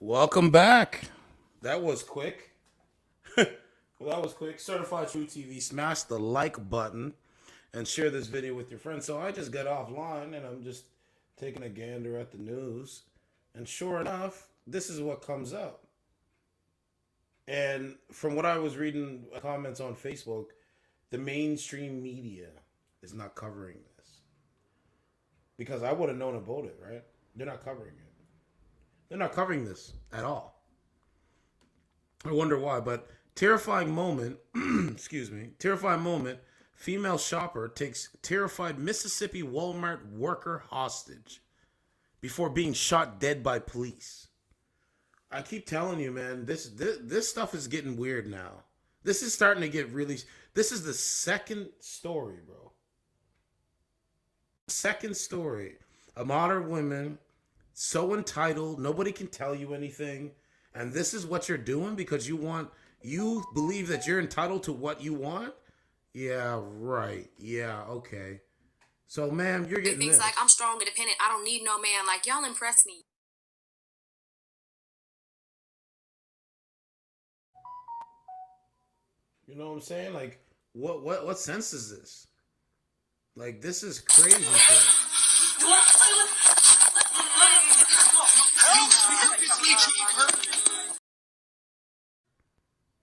Welcome back. That was quick. Well, that was quick. Certified True TV. Smash the like button and share this video with your friends. So I just got offline and I'm just taking a gander at the news. And sure enough, this is what comes up. And from what I was reading comments on Facebook, the mainstream media is not covering this. Because I would have known about it, right? They're not covering it. They're not covering this at all. I wonder why, but terrifying moment, excuse me, terrifying moment, female shopper takes terrified Mississippi Walmart worker hostage before being shot dead by police. I keep telling you, man, this stuff is getting weird now. This is starting to get really, this is the second story, bro. Second story. A modern woman, so entitled, nobody can tell you anything. And this is what you're doing because you believe that you're entitled to what you want? Yeah, right. Yeah, okay. So, ma'am, you're getting things this. like, I'm strong, independent, I don't need no man. Like, y'all impress me. You know what I'm saying? Like, what sense is this? Like, this is crazy.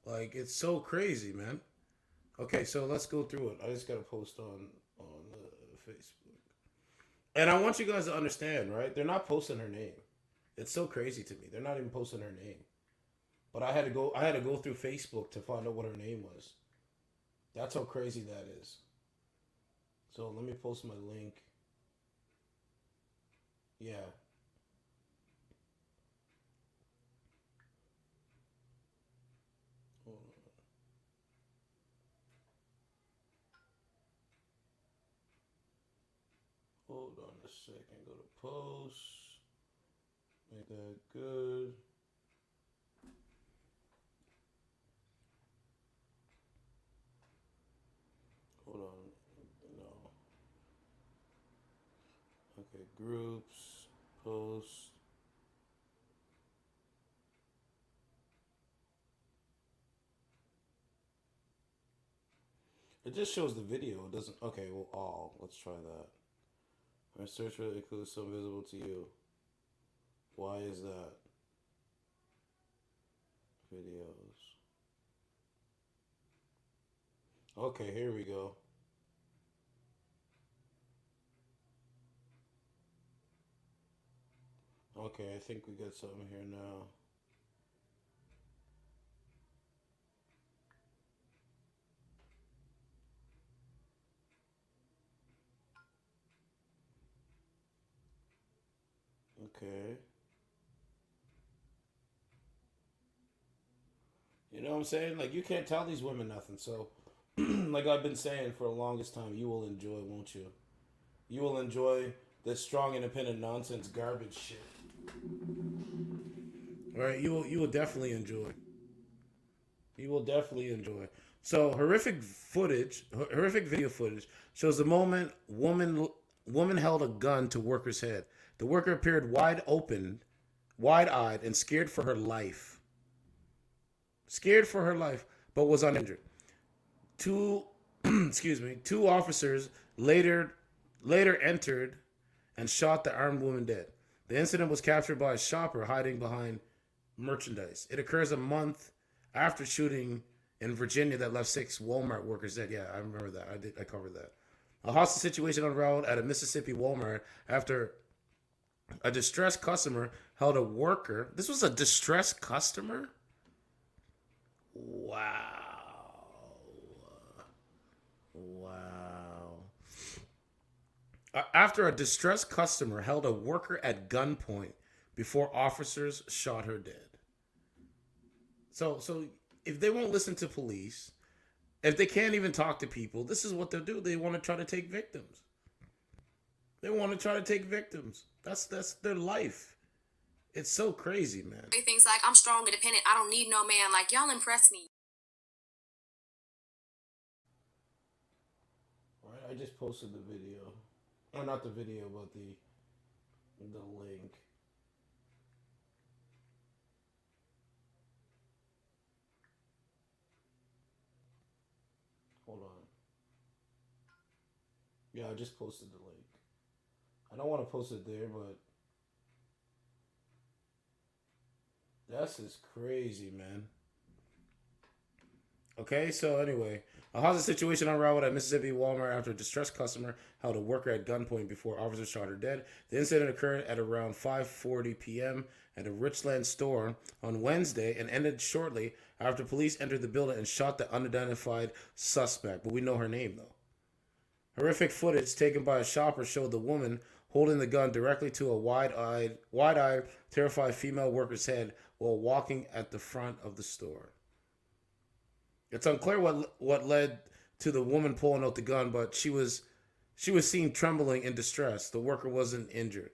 Like, it's so crazy, man. Okay, so let's go through it. I just got to post on Facebook. And I want you guys to understand, right? They're not posting her name. It's so crazy to me. They're not even posting her name. But I had to go through Facebook to find out what her name was. That's how crazy that is. So let me post my link. Yeah. Hold on. Hold on a second. Go to post. Make that good. Hold on. No. Okay, groups, post. It just shows the video. It doesn't. Okay, well, all. Let's try that. My search will include some visible to you. Why is that? Videos. Okay, here we go. Okay, I think we got something here now. Okay. You know what I'm saying? Like, you can't tell these women nothing. So, like I've been saying for the longest time, you will enjoy, won't you? You will enjoy this strong, independent nonsense garbage shit. All right, you will definitely enjoy. You will definitely enjoy. So horrific video footage shows the moment woman held a gun to worker's head. The worker appeared wide-eyed, and scared for her life. Scared for her life, but was uninjured. Two, excuse me, two officers later entered and shot the armed woman dead. The incident was captured by a shopper hiding behind merchandise. It occurs a month after shooting in Virginia that left 6 Walmart workers dead. Yeah, I remember that. I covered that. A hostage situation unraveled at a Mississippi Walmart after a distressed customer held a worker. This was a distressed customer? Wow. Wow. After a distressed customer held a worker at gunpoint before officers shot her dead. So if they won't listen to police, if they can't even talk to people, this is what they'll do. They want to try to take victims. They want to try to take victims. That's their life. It's so crazy, man. Things like, I'm strong, independent, I don't need no man. Like, y'all impress me. All right, I just posted the video. Or not the video, but the link. Yeah, I just posted the link. I don't want to post it there, but that's just crazy, man. Okay, so anyway, a hostage situation unraveled at Mississippi Walmart after a distressed customer held a worker at gunpoint before officers shot her dead. The incident occurred at around 5:40 p.m. at a Richland store on Wednesday and ended shortly after police entered the building and shot the unidentified suspect. But we know her name though. Horrific footage taken by a shopper showed the woman holding the gun directly to a wide-eyed, terrified female worker's head while walking at the front of the store. It's unclear what led to the woman pulling out the gun, but she was seen trembling in distress. The worker wasn't injured.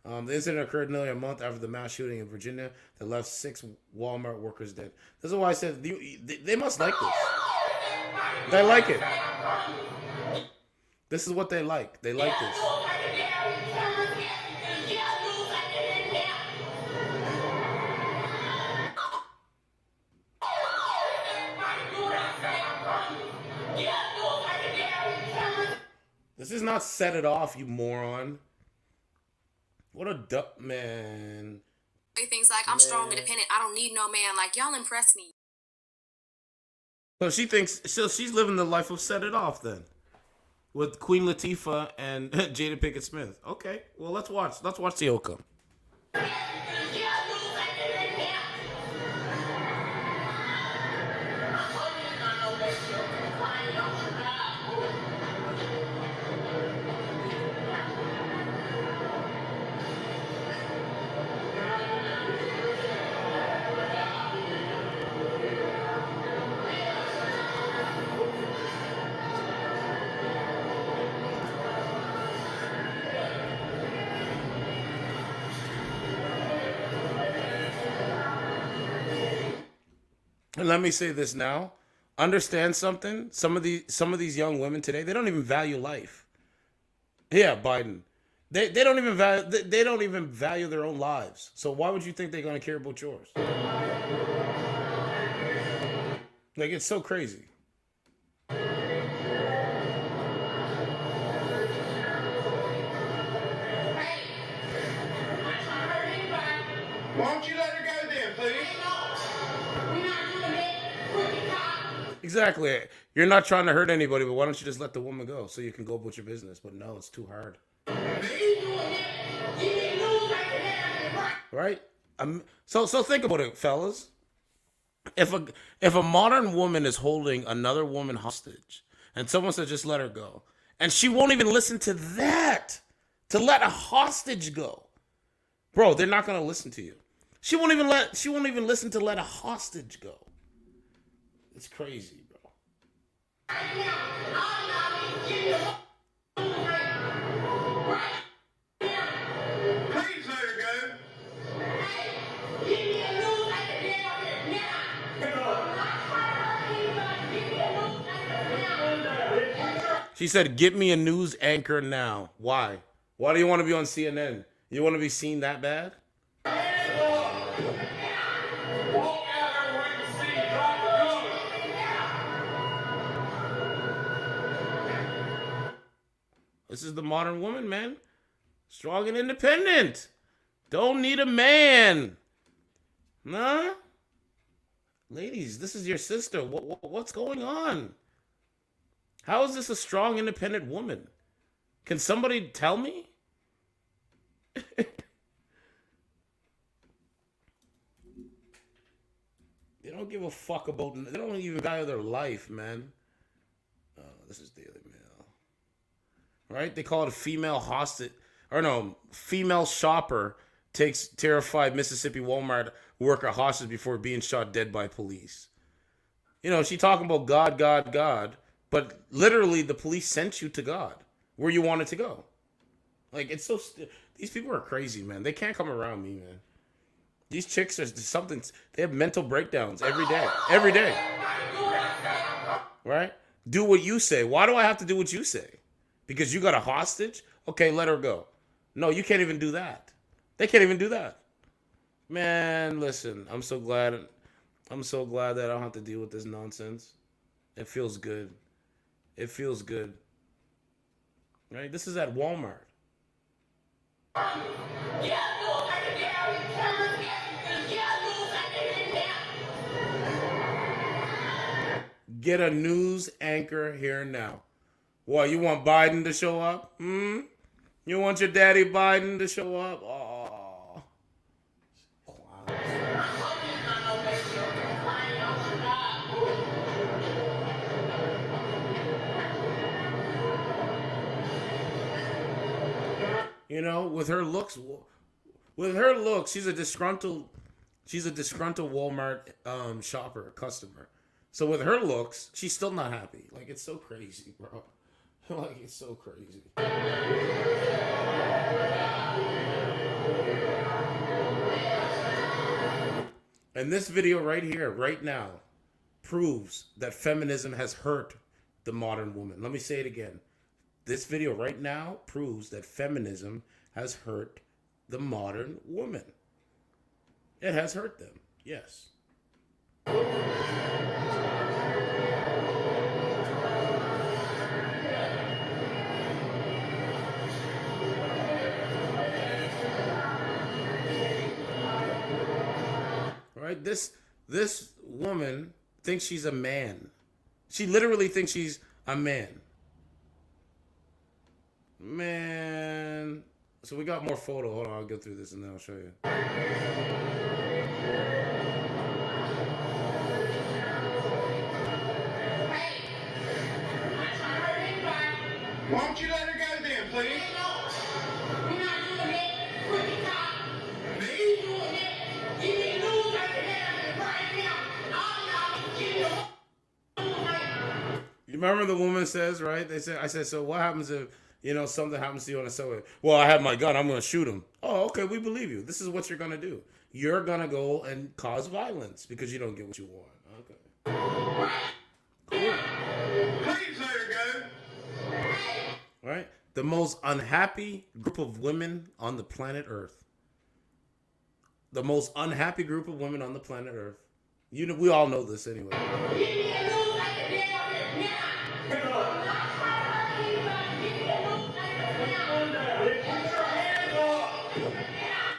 The incident occurred nearly a month after the mass shooting in Virginia that left 6 Walmart workers dead. This is why I said they must like this. They like it. This is what they like. They like this. This is not Set It Off, you moron. What a man. Things like, I'm strong, independent. I don't need no man. Like, y'all impress me. So she thinks, so she's living the life of Set It Off then. With Queen Latifah and Jada Pinkett Smith. Okay, well let's watch the outcome. And let me say this now. Understand something? Some of these young women today, they don't even value life. Yeah, Biden. They don't even value their own lives. So why would you think they're gonna care about yours? Like, it's so crazy. Why don't you let her go then, please? Exactly. You're not trying to hurt anybody, but why don't you just let the woman go so you can go about your business? But no, it's too hard. Right? So think about it, fellas. If a modern woman is holding another woman hostage and someone says just let her go, and she won't even listen to that, to let a hostage go, bro, they're not gonna listen to you. She won't even listen to let a hostage go. It's crazy, bro. Please let her go. She said, "Get me a news anchor now." Why? Why do you want to be on CNN? You want to be seen that bad? This is the modern woman, man. Strong and independent. Don't need a man. Nah? Ladies, this is your sister. What's going on? How is this a strong, independent woman? Can somebody tell me? They don't give a fuck about... They don't even value their life, man. This is Daily Mail. Right? They call it a female hostage... Or no, female shopper takes terrified Mississippi Walmart worker hostage before being shot dead by police. You know, she talking about God, God, God. But literally, the police sent you to God, where you wanted to go. Like, it's so... These people are crazy, man. They can't come around me, man. These chicks are something... They have mental breakdowns every day. Every day. Right? Do what you say. Why do I have to do what you say? Because you got a hostage? Okay, let her go. No, you can't even do that. They can't even do that. Man, listen. I'm so glad that I don't have to deal with this nonsense. It feels good. It feels good. Right? This is at Walmart. Get a news anchor here now. What, you want Biden to show up? You want your daddy Biden to show up? Oh. Wow. You know, with her looks, she's a disgruntled Walmart shopper, customer. So with her looks, she's still not happy. Like, it's so crazy, bro. Like, it's so crazy. And this video right here, right now, proves that feminism has hurt the modern woman. Let me say it again. This video right now proves that feminism has hurt the modern woman. It has hurt them, yes. Right? This woman thinks she's a man. She literally thinks she's a man. Man. So we got more photo. Hold on, I'll go through this and then I'll show you. Won't you let her go then, please? You remember the woman says, right? I said, so what happens if, something happens to you on the subway? Well, I have my gun. I'm going to shoot him. Oh, okay. We believe you. This is what you're going to do. You're going to go and cause violence because you don't get what you want. Okay. Cool. Please let her go. Right? The most unhappy group of women on the planet Earth. The most unhappy group of women on the planet Earth. We all know this anyway.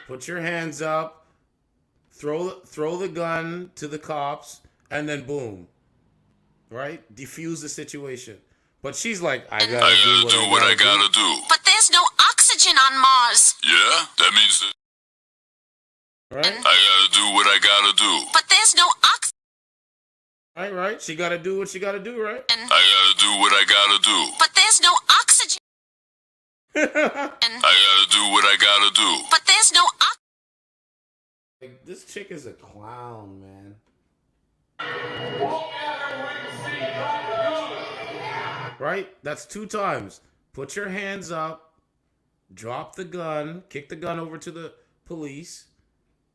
Put your hands up. Throw the gun to the cops, and then boom. Right? Defuse the situation. But she's like, I gotta do what I gotta do. But there's no oxygen on Mars. Yeah, that means that. Right? I gotta do what I gotta do. But there's no oxygen. Right. She gotta do what she gotta do, right? I gotta do what I gotta do. But there's no oxygen. I gotta do what I gotta do. But there's no oxygen. Like, this chick is a clown, man. Right? That's 2 times. Put your hands up, drop the gun, kick the gun over to the police,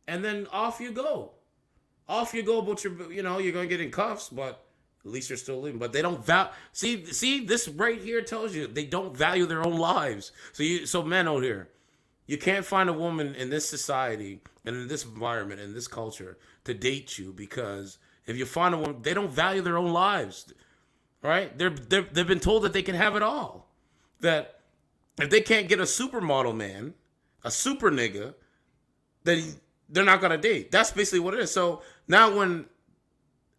and then off you go. Off you go, but you're going to get in cuffs, but at least you're still living. But they don't see, this right here tells you they don't value their own lives. So men out here, you can't find a woman in this society and in this environment, in this culture, to date you, because if you find a woman, they don't value their own lives. Right? They've been told that they can have it all. That if they can't get a supermodel man, a super nigga, then they're not gonna date. That's basically what it is. So now when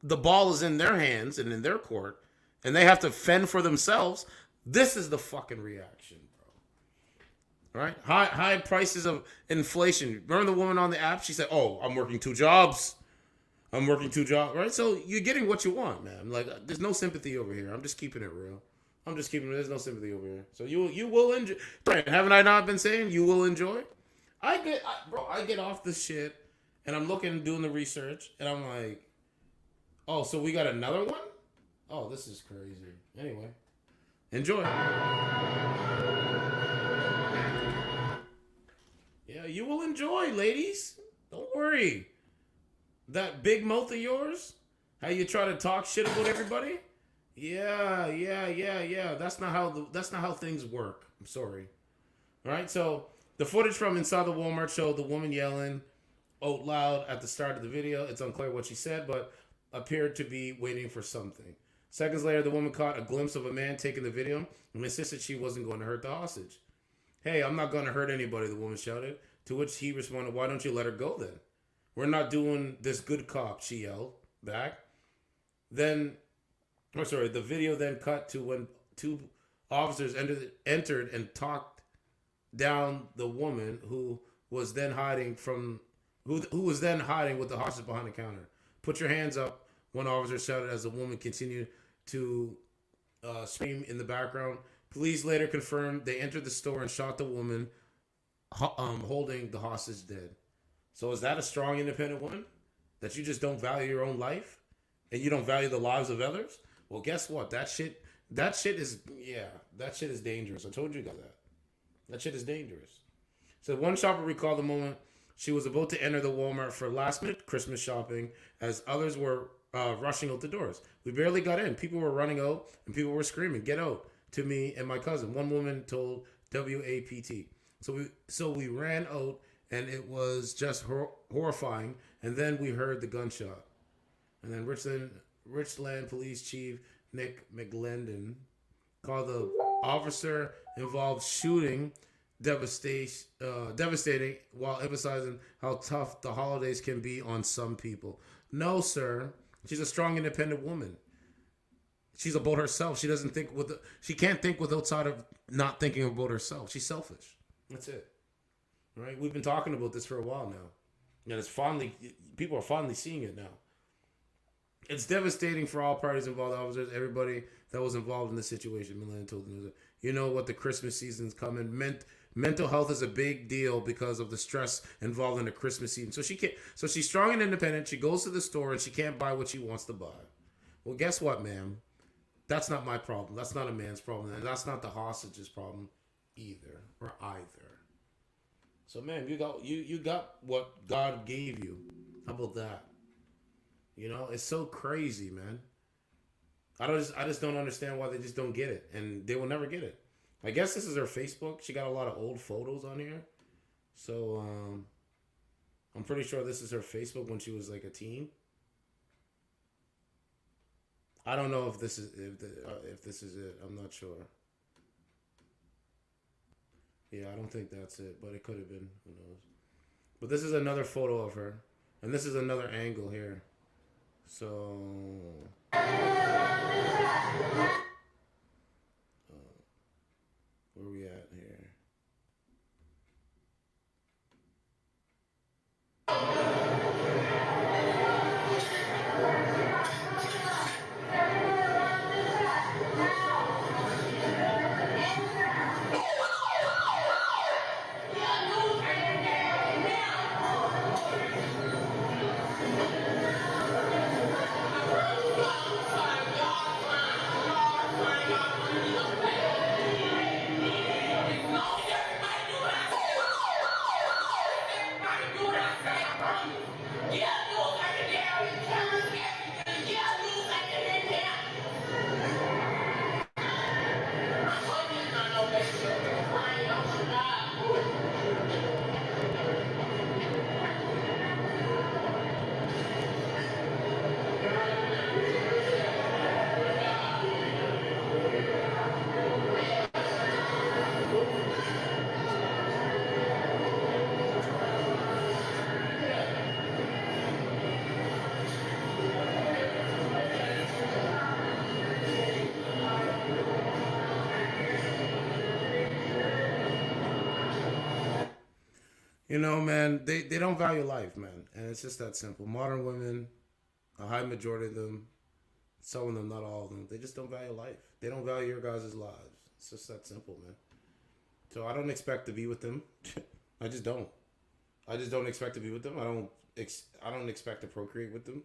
the ball is in their hands and in their court, and they have to fend for themselves, this is the fucking reaction, bro. Right? High prices of inflation. Remember the woman on the app? She said, "Oh, I'm working 2 jobs. Right? So you're getting what you want, man. Like, there's no sympathy over here. I'm just keeping it real. There's no sympathy over here. So you will enjoy. Haven't I not been saying you will enjoy? I get off this shit, and I'm doing the research, and I'm like, oh, so we got another one? Oh, this is crazy. Anyway, enjoy. Yeah, you will enjoy, ladies. Don't worry. That big mouth of yours, how you try to talk shit about everybody? Yeah. That's not how things work. I'm sorry. All right, so the footage from inside the Walmart showed the woman yelling out loud at the start of the video. It's unclear what she said, but appeared to be waiting for something. Seconds later, the woman caught a glimpse of a man taking the video and insisted she wasn't going to hurt the hostage. Hey, I'm not going to hurt anybody, the woman shouted, to which he responded, why don't you let her go then? We're not doing this good cop, she yelled back. The video then cut to when two officers entered and talked down the woman who was then hiding with the hostage behind the counter. Put your hands up, one officer shouted as the woman continued to scream in the background. Police later confirmed they entered the store and shot the woman holding the hostage dead. So is that a strong, independent woman? That you just don't value your own life? And you don't value the lives of others? Well, guess what? That shit is dangerous. I told you guys that. That shit is dangerous. So one shopper recalled the moment she was about to enter the Walmart for last-minute Christmas shopping as others were rushing out the doors. We barely got in. People were running out and people were screaming, get out, to me and my cousin. One woman told WAPT. So we ran out and it was just horrifying. And then we heard the gunshot. And then Richland Police Chief Nick McGlendon called the officer involved shooting devastating while emphasizing how tough the holidays can be on some people. No, sir. She's a strong, independent woman. She's about herself. She can't think with outside of not thinking about herself. She's selfish. That's it. Right? We've been talking about this for a while now. And people are finally seeing it now. It's devastating for all parties involved, officers, everybody that was involved in the situation. Milan told the news. You know what, the Christmas season's coming. Mental health is a big deal because of the stress involved in the Christmas season. So she's strong and independent. She goes to the store and she can't buy what she wants to buy. Well, guess what, ma'am? That's not my problem. That's not a man's problem. And that's not the hostage's problem either. So, man, you got what God gave you. How about that? You know, it's so crazy, man. I just don't understand why they just don't get it, and they will never get it. I guess this is her Facebook. She got a lot of old photos on here, so I'm pretty sure this is her Facebook when she was like a teen. I don't know if this is it. I'm not sure. Yeah, I don't think that's it, but it could have been. Who knows? But this is another photo of her, and this is another angle here. So, where we at here? You know, man, they don't value life, man. And it's just that simple. Modern women, a high majority of them, some of them, not all of them, they just don't value life. They don't value your guys' lives. It's just that simple, man. So I don't expect to be with them. I just don't. I just don't expect to be with them. I don't expect to procreate with them.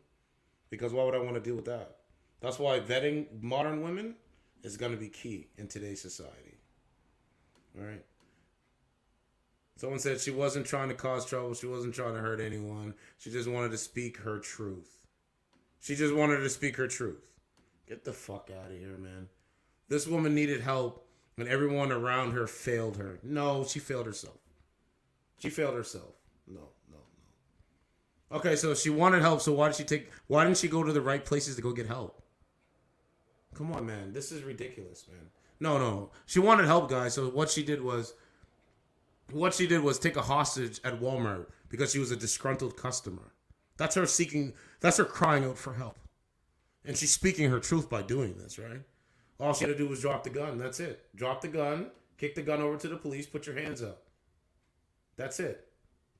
Because why would I want to deal with that? That's why vetting modern women is going to be key in today's society. All right? Someone said she wasn't trying to cause trouble. She wasn't trying to hurt anyone. She just wanted to speak her truth. Get the fuck out of here, man. This woman needed help and everyone around her failed her. No, she failed herself. No. Okay, so she wanted help, so why didn't she go to the right places to go get help? Come on, man. This is ridiculous, man. No. She wanted help, guys. So what she did was take a hostage at Walmart because she was a disgruntled customer. That's her crying out for help. And she's speaking her truth by doing this, right? All she had to do was drop the gun. That's it. Drop the gun, kick the gun over to the police, put your hands up. That's it.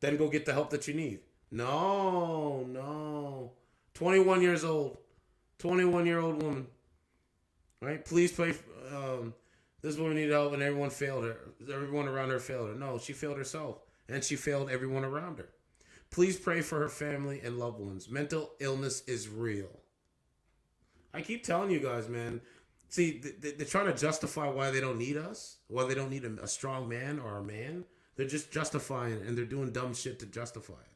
Then go get the help that you need. No. 21 years old. 21-year-old woman. Right? Please pray. This woman needed help and everyone failed her. Everyone around her failed her. No, she failed herself. And she failed everyone around her. Please pray for her family and loved ones. Mental illness is real. I keep telling you guys, man. See, they're trying to justify why they don't need us. Why they don't need a strong man or a man. They're just justifying it, and they're doing dumb shit to justify it.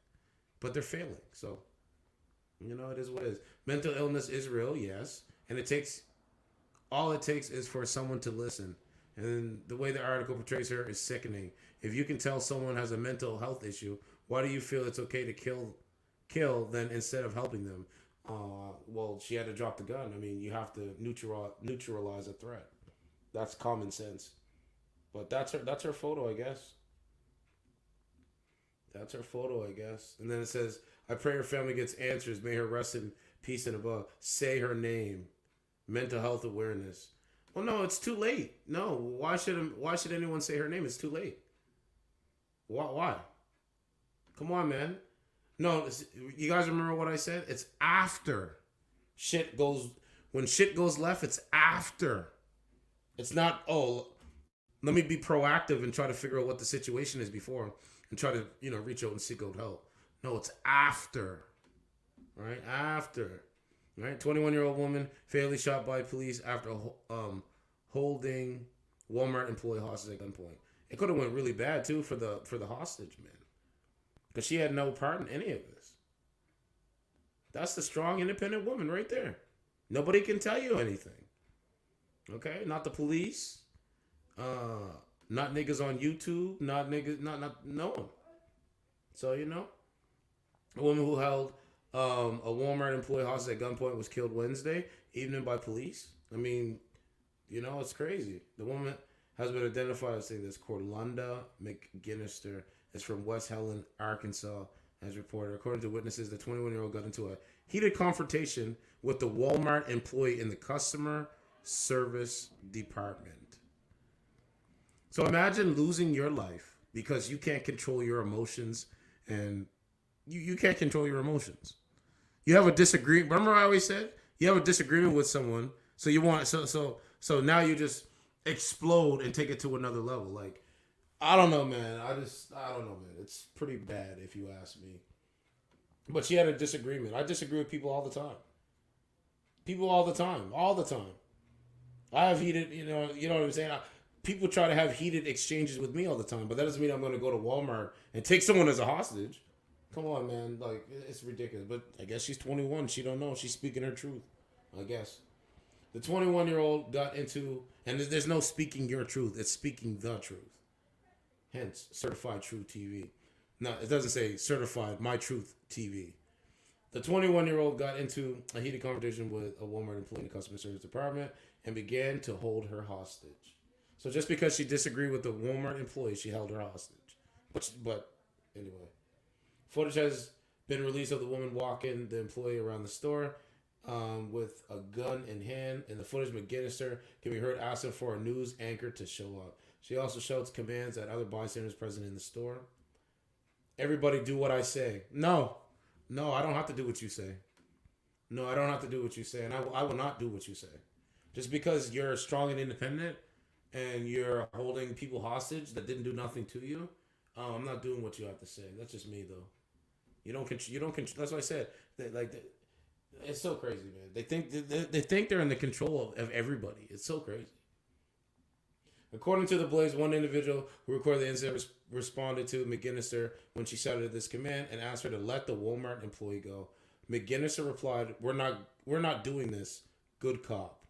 But they're failing. So, it is what it is. Mental illness is real, yes. And all it takes is for someone to listen. And the way the article portrays her is sickening. If you can tell someone has a mental health issue, why do you feel it's okay to kill then instead of helping them? Well, she had to drop the gun. I mean, you have to neutralize a threat. That's common sense. But that's her photo, I guess. That's her photo, I guess. And then it says, I pray her family gets answers. May her rest in peace and above. Say her name. Mental health awareness. Well, no, it's too late. No, why should anyone say her name? It's too late. Why? Come on, man. No, you guys remember what I said? It's after shit goes. When shit goes left, it's after. It's not, let me be proactive and try to figure out what the situation is before and try to, reach out and seek out help. No, it's after. Right? After. Right? 21-year-old woman fatally shot by police after holding Walmart employee hostage at gunpoint. It could have went really bad too for the hostage, man. Because she had no part in any of this. That's the strong, independent woman right there. Nobody can tell you anything. Okay? Not the police. Not niggas on YouTube. Not niggas. Not no one. So, a woman who held a Walmart employee hostage at gunpoint was killed Wednesday evening by police. I mean, it's crazy. The woman has been identified as saying this Corlunda Mcginister. Is from West Helen, Arkansas, as reported. According to witnesses, the 21-year-old got into a heated confrontation with the Walmart employee in the customer service department. So imagine losing your life because you can't control your emotions, and you can't control your emotions. You have a disagreement. Remember I always said? You have a disagreement with someone, so you want so now you just explode and take it to another level. Like, I don't know, man. I don't know, man. It's pretty bad if you ask me. But she had a disagreement. I disagree with people all the time. All the time. I have heated, you know what I'm saying? People try to have heated exchanges with me all the time, but that doesn't mean I'm going to go to Walmart and take someone as a hostage. Come on, man. Like, it's ridiculous. But I guess she's 21. She don't know. She's speaking her truth, I guess. The 21-year-old got into, and there's no speaking your truth. It's speaking the truth. Hence, Certified True TV. No, it doesn't say Certified My Truth TV. The 21-year-old got into a heated conversation with a Walmart employee in the customer service department and began to hold her hostage. So just because she disagreed with the Walmart employee, she held her hostage. But anyway, footage has been released of the woman walking the employee around the store with a gun in hand. In the footage, Mcginister can be heard asking for a news anchor to show up. She also shouts commands at other bystanders present in the store. Everybody do what I say. No, I don't have to do what you say. No, I don't have to do what you say. And I will not do what you say. Just because you're strong and independent and you're holding people hostage that didn't do nothing to you, I'm not doing what you have to say. That's just me, though. You don't control. That's what I said. It's so crazy, man. They think they're in the control of everybody. It's so crazy. According to the Blaze, one individual who recorded the incident responded to Mcginister when she shouted this command and asked her to let the Walmart employee go. Mcginister replied, "We're not doing this. Good cop."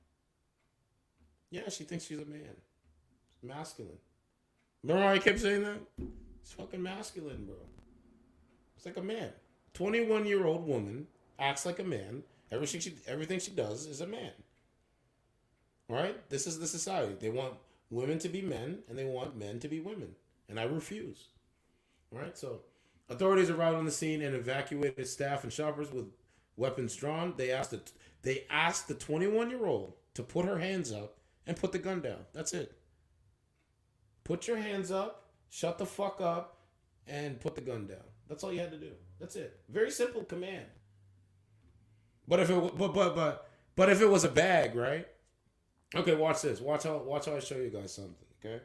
Yeah, she thinks she's a man. It's masculine. Remember how I kept saying that? It's fucking masculine, bro. It's like a man. 21-year-old woman acts like a man. Everything she does is a man. Right? This is the society. They want women to be men, and they want men to be women. And I refuse. Right? So, authorities arrived on the scene and evacuated staff and shoppers with weapons drawn. They asked the 21-year-old to put her hands up and put the gun down. That's it. Put your hands up, shut the fuck up, and put the gun down. That's all you had to do. That's it. Very simple command. But if it was a bag, right? Okay, watch this. Watch how I show you guys something, okay?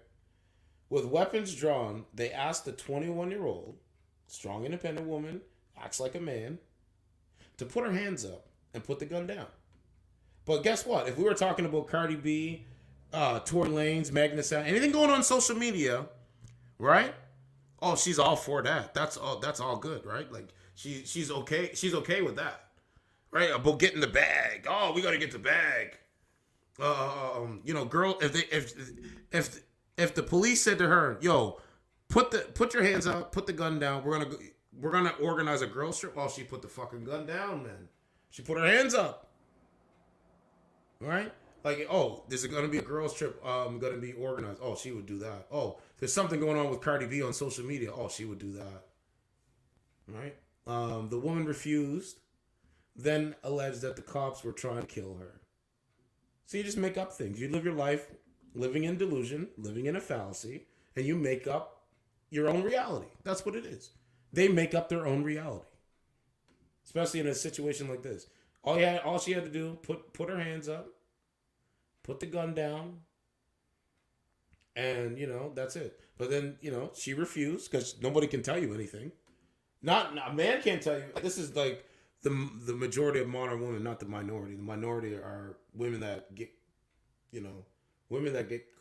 With weapons drawn, they asked the 21-year-old, strong, independent woman, acts like a man, to put her hands up and put the gun down. But guess what? If we were talking about Cardi B, Tory Lanez, Magnus, anything going on social media, right? Oh, she's all for that. That's all good, right? Like she's okay. She's okay with that, right? About getting the bag. Oh, we gotta get the bag. Girl, if the police said to her, "Yo, put your hands up, put the gun down. We're gonna organize a girls trip." Oh, she put the fucking gun down, man. She put her hands up. Right? Like, oh, there's gonna be a girls trip gonna be organized. Oh, she would do that. Oh, there's something going on with Cardi B on social media. Oh, she would do that. Right? The woman refused, then alleged that the cops were trying to kill her. So you just make up things. You live your life living in delusion, living in a fallacy, and you make up your own reality. That's what it is. They make up their own reality. Especially in a situation like this. All she had to do, put her hands up, put the gun down, and, that's it. But then, she refused because nobody can tell you anything. Not a man can't tell you. This is like the majority of modern women, not the minority. The minority are women that get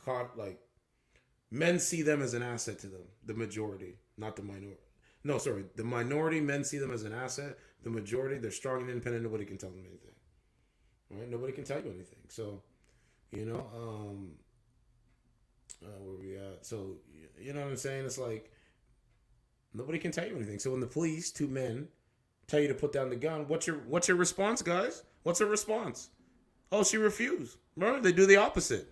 caught, like, men see them as an asset to them. The majority, not the minority. No, sorry. The minority, men see them as an asset. The majority, they're strong and independent. Nobody can tell them anything. Right? Nobody can tell you anything. So, where we at? So, you know what I'm saying? It's like, nobody can tell you anything. So when the police, two men, tell you to put down the gun, what's your response, guys? What's her response? Oh, she refused. Remember? They do the opposite.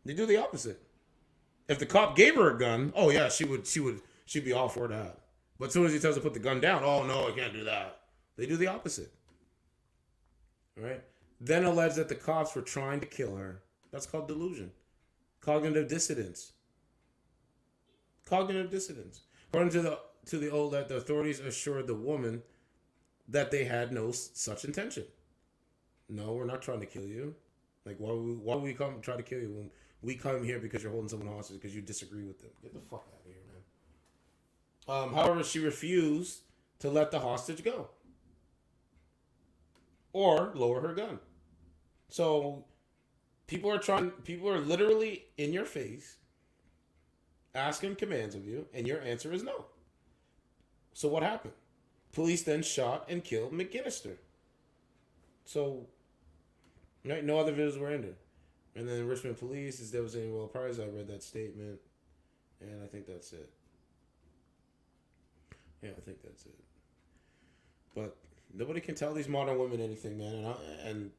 If the cop gave her a gun, oh yeah, she'd be all for that. But as soon as he tells her to put the gun down, oh no, I can't do that. They do the opposite. All right? Then alleged that the cops were trying to kill her. That's called delusion. Cognitive dissonance. According to the old, that the authorities assured the woman that they had no such intention. No, we're not trying to kill you. Like, why would we come try to kill you when we come here because you're holding someone hostage because you disagree with them? Get the fuck out of here, man. However, she refused to let the hostage go or lower her gun. So people are literally in your face asking commands of you, and your answer is no. So what happened? Police then shot and killed Mcginister. So, right, no other videos were ended. And then Richmond police, is there was any well prize. I read that statement, and I think that's it. Yeah, I think that's it. But nobody can tell these modern women anything, man, and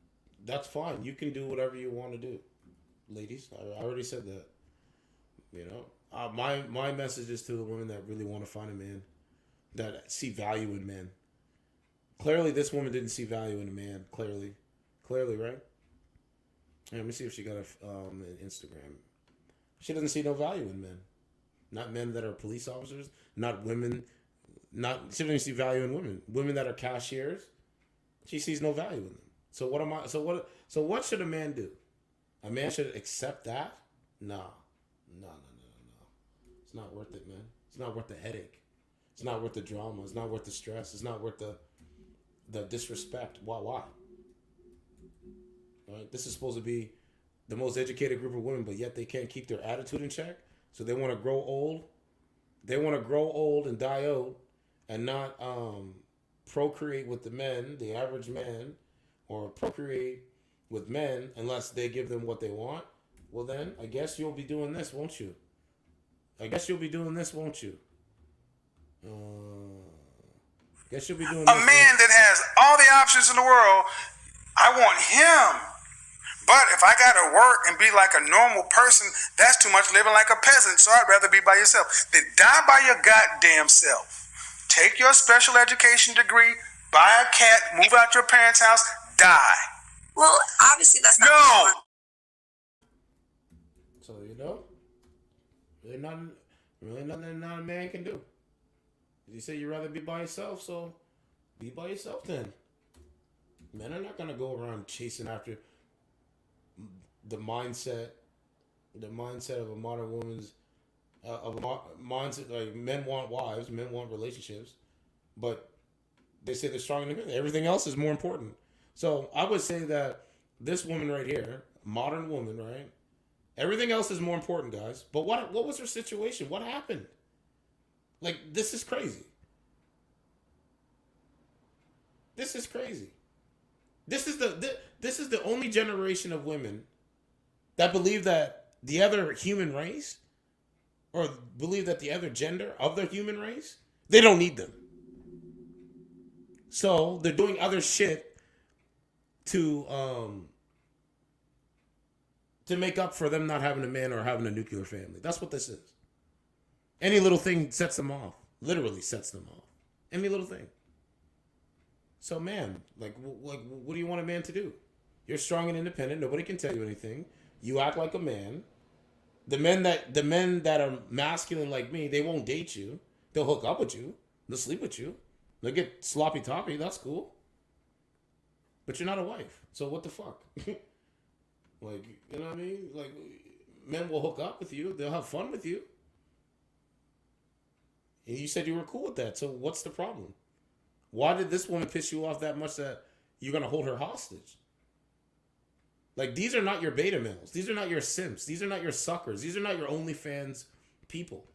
that's fine. You can do whatever you want to do, ladies. I already said that. My message is to the women that really want to find a man, that see value in men. Clearly, this woman didn't see value in a man. Clearly, right? Yeah, let me see if she got an Instagram. She doesn't see no value in men. Not men that are police officers. Not women. She doesn't see value in women. Women that are cashiers. She sees no value in them. So what should a man do? A man should accept that? No. It's not worth it, man. It's not worth the headache. It's not worth the drama. It's not worth the stress. It's not worth the disrespect. Why? All right? This is supposed to be the most educated group of women, but yet they can't keep their attitude in check. So they want to grow old. They want to grow old and die out and not procreate with the men, the average man, or procreate with men unless they give them what they want. Well, then, I guess you'll be doing this, won't you? Guess you'll be doing this. A man that has all the options in the world, I want him But if I got to work and be like a normal person, that's too much living like a peasant. So I'd rather be by yourself. Then die by your goddamn self. Take your special education degree, buy a cat, move out your parents' house, die. Well, obviously that's not. No. So really nothing not a man can do. You say you'd rather be by yourself, so be by yourself then. Men are not gonna go around chasing after the mindset of a modern woman's mindset. Like, men want wives, men want relationships, but they say they're strong in everything else is more important. So I would say that this woman right here, modern woman, right? Everything else is more important, guys. But what was her situation? What happened? Like, this is crazy. This is crazy. This is the only generation of women that believe that the other human race, or believe that the other gender of the human race, they don't need them. So they're doing other shit to make up for them not having a man or having a nuclear family. That's what this is. Any little thing sets them off. Literally sets them off. Any little thing. So, man, like, what do you want a man to do? You're strong and independent. Nobody can tell you anything. You act like a man. The men that are masculine like me, they won't date you. They'll hook up with you. They'll sleep with you. They'll get sloppy toppy. That's cool. But you're not a wife. So what the fuck? Like, you know what I mean? Like, men will hook up with you. They'll have fun with you. And you said you were cool with that. So what's the problem? Why did this woman piss you off that much that you're going to hold her hostage? Like, these are not your beta males. These are not your simps. These are not your suckers. These are not your OnlyFans people.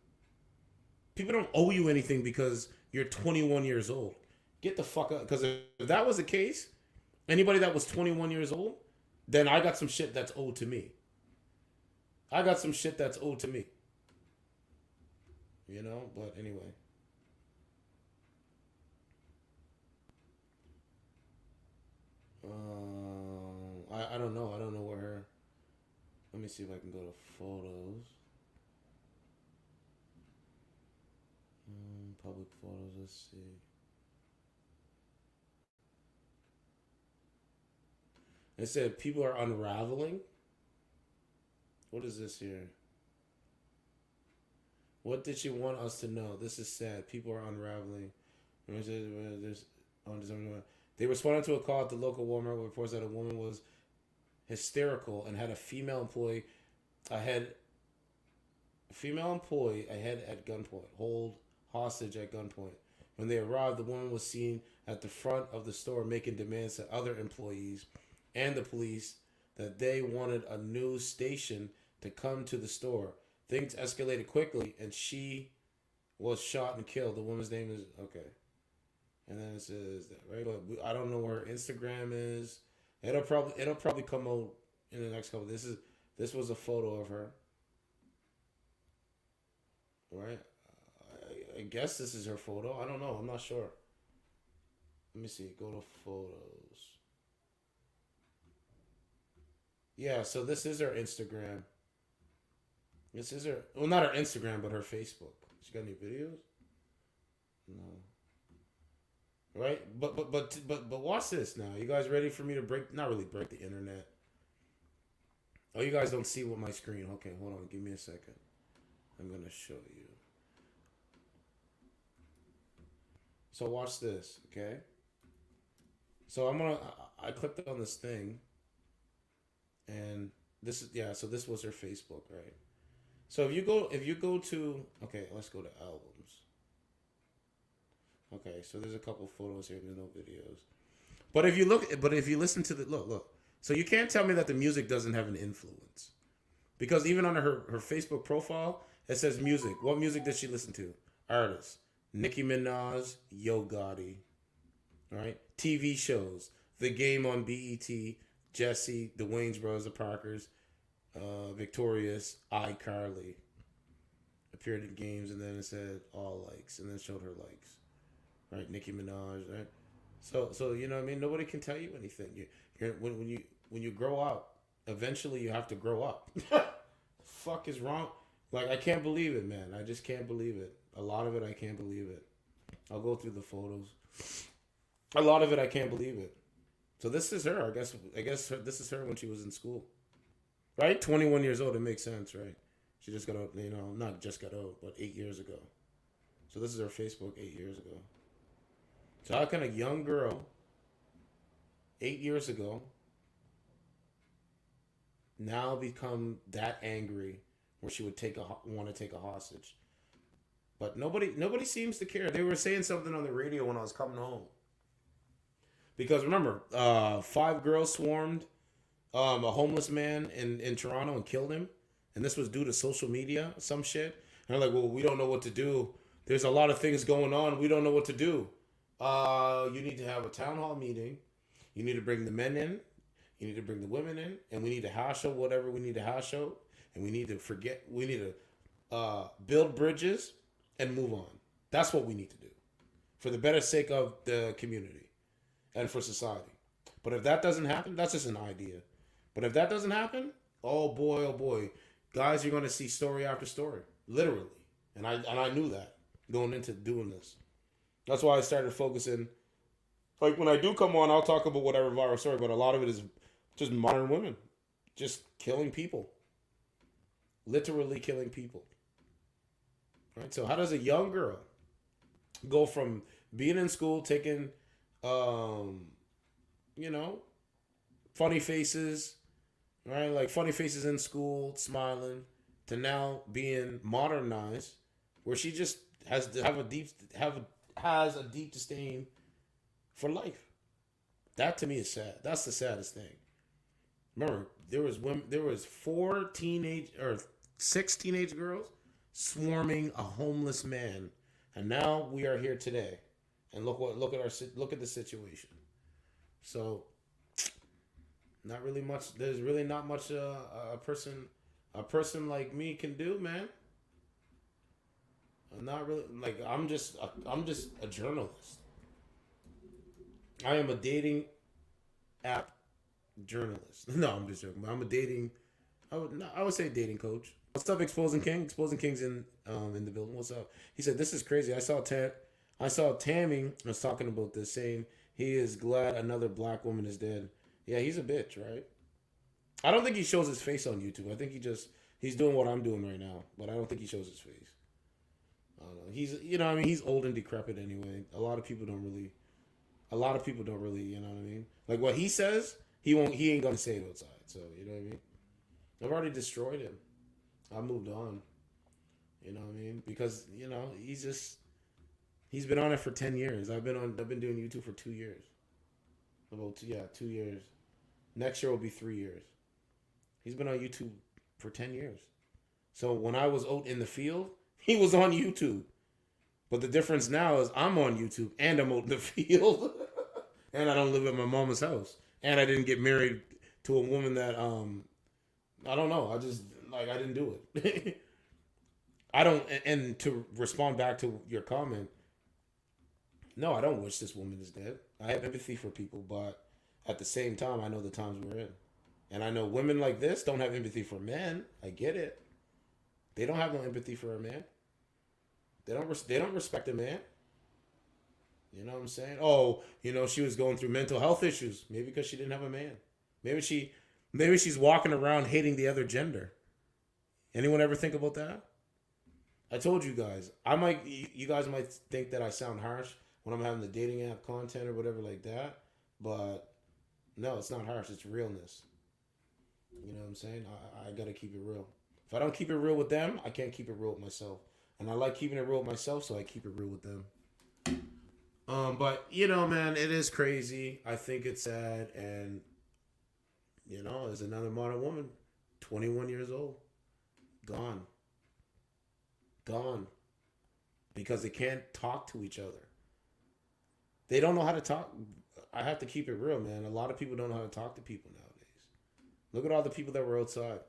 People don't owe you anything because you're 21 years old. Get the fuck up. Because if that was the case, anybody that was 21 years old, then I got some shit that's owed to me. I got some shit that's owed to me. You know? But anyway. I don't know. I don't know where her... Let me see if I can go to photos. Public photos, let's see. It said people are unraveling. What is this here? What did she want us to know? This is sad. People are unraveling. They responded to a call at the local Walmart with reports that a woman was hysterical and had a female employee ahead at gunpoint, hold hostage at gunpoint. When they arrived, the woman was seen at the front of the store making demands to other employees and the police that they wanted a news station to come to the store. Things escalated quickly, and she was shot and killed. The woman's name is... Okay. And then it says that, right? I don't know where her Instagram is. It'll probably come out in the next couple. This was a photo of her. Right? I guess this is her photo. I don't know. I'm not sure. Let me see. Go to photos. Yeah, so this is her Instagram. This is her... Well, not her Instagram, but her Facebook. She got any videos? No. Right? But watch this now. You guys ready for me to break... Not really break the internet. Oh, you guys don't see what my screen... Okay, hold on. Give me a second. I'm going to show you. So watch this, okay? So I clicked on this thing. And this is... Yeah, so this was her Facebook, right? So if you go to... Okay, let's go to albums. Okay, so there's a couple photos here. There's no videos. But if you listen to the... Look. So you can't tell me that the music doesn't have an influence. Because even on her Facebook profile, it says music. What music does she listen to? Artists. Nicki Minaj, Yo Gotti. All right? TV shows. The Game on BET, Jesse, the Wayans Brothers, the Parkers, Victorious, iCarly. Appeared in games, and then it said all likes, and then showed her likes. Right? Nicki Minaj, right? So you know what I mean? Nobody can tell you anything. When you grow up eventually you have to grow up. Fuck is wrong? Like, I can't believe it, man. I just can't believe it. A lot of it, I can't believe it. I'll go through the photos. A lot of it, I can't believe it. So this is her. I guess this is her when she was in school, right? 21 years old. It makes sense, right? She just got out. Not just got out, but 8 years ago. So this is her Facebook 8 years ago. So how can a young girl, 8 years ago, now become that angry where she would want to take a hostage? But nobody seems to care. They were saying something on the radio when I was coming home. Because remember, 5 girls swarmed a homeless man in Toronto and killed him. And this was due to social media, some shit. And they're like, well, we don't know what to do. There's a lot of things going on. We don't know what to do. You need to have a town hall meeting. You need to bring the men in. You need to bring the women in. And we need to hash out whatever we need to hash out. And we need to build bridges and move on. That's what we need to do. For the better sake of the community. And for society. But if that doesn't happen, that's just an idea. But if that doesn't happen, oh boy, guys, you're going to see story after story, literally. And I knew that going into doing this. That's why I started focusing. Like when I do come on, I'll talk about whatever viral story, but a lot of it is just modern women just killing people, literally killing people. Right. So how does a young girl go from being in school, taking funny faces, right? Like funny faces in school, smiling, to now being modernized, where she just has a deep disdain for life. That to me is sad. That's the saddest thing. Remember, there was 6 teenage girls swarming a homeless man, and now we are here today. And look at the situation. So, not really much. There's really not much a person like me can do, man. I'm not really like I'm just a journalist. I am a dating app journalist. No, I'm just joking. I'm a dating. I would say dating coach. What's up, Exposing King? Exposing King's in the building. What's up? He said this is crazy. I saw Tammy was talking about this, saying he is glad another black woman is dead. Yeah, he's a bitch, right? I don't think he shows his face on YouTube. I think he's doing what I'm doing right now, but I don't think he shows his face. I don't know. He's old and decrepit anyway. A lot of people don't really, you know what I mean? Like what he says, he ain't gonna say it outside. So, you know what I mean? I've already destroyed him. I moved on. You know what I mean? Because, he's been on it for 10 years. I've been doing YouTube for 2 years. 2 years. Next year will be 3 years. He's been on YouTube for 10 years. So when I was out in the field, he was on YouTube. But the difference now is I'm on YouTube and I'm out in the field. And I don't live at my mama's house. And I didn't get married to a woman that I don't know. I didn't do it. I don't, and to respond back to your comment, no, I don't wish this woman is dead. I have empathy for people, but at the same time, I know the times we're in. And I know women like this don't have empathy for men. I get it. They don't have no empathy for a man. They don't respect a man. You know what I'm saying? Oh, she was going through mental health issues. Maybe because she didn't have a man. Maybe she's walking around hating the other gender. Anyone ever think about that? I told you guys. You guys might think that I sound harsh when I'm having the dating app content or whatever like that. But no, it's not harsh. It's realness. You know what I'm saying? I got to keep it real. If I don't keep it real with them, I can't keep it real with myself. And I like keeping it real with myself, so I keep it real with them. But, man, it is crazy. I think it's sad. And, there's another modern woman, 21 years old, gone. Because they can't talk to each other. They don't know how to talk. I have to keep it real, man. A lot of people don't know how to talk to people nowadays. Look at all the people that were outside.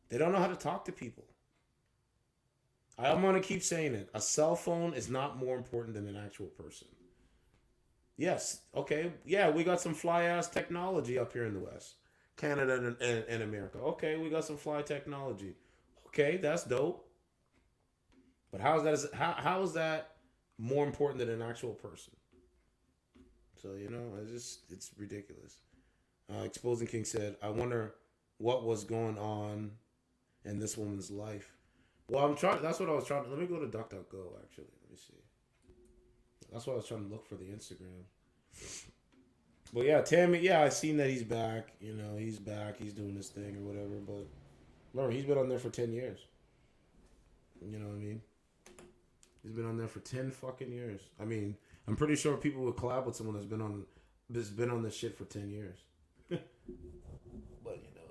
They don't know how to talk to people. I'm going to keep saying it. A cell phone is not more important than an actual person. Yes, okay. Yeah, we got some fly-ass technology up here in the West. Canada and America. Okay, we got some fly technology. Okay, that's dope. But how is that more important than an actual person? So it's ridiculous. Exposing King said, "I wonder what was going on in this woman's life." Well, I'm trying. That's what I was trying to. Let me go to DuckDuckGo. Actually, let me see. That's what I was trying to look for the Instagram. But yeah, Tammy. Yeah, I seen that he's back. He's back. He's doing his thing or whatever. But remember, he's been on there for 10 years. You know what I mean? He's been on there for 10 fucking years. I mean, I'm pretty sure people would collab with someone that's been on this shit for 10 years. But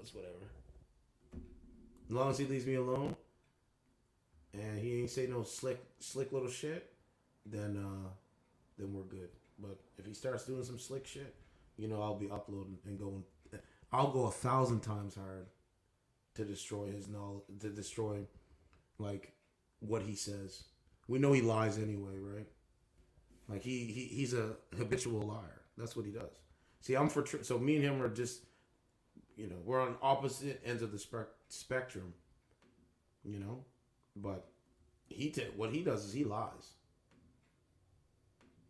it's whatever. As long as he leaves me alone and he ain't say no slick little shit, then we're good. But if he starts doing some slick shit, I'll be uploading and going. I'll go 1,000 times hard to destroy his knowledge, to destroy like what he says. We know he lies anyway, right? Like he's a habitual liar. That's what he does. See, I'm for so me and him are just, we're on opposite ends of the spectrum. But what he does is he lies.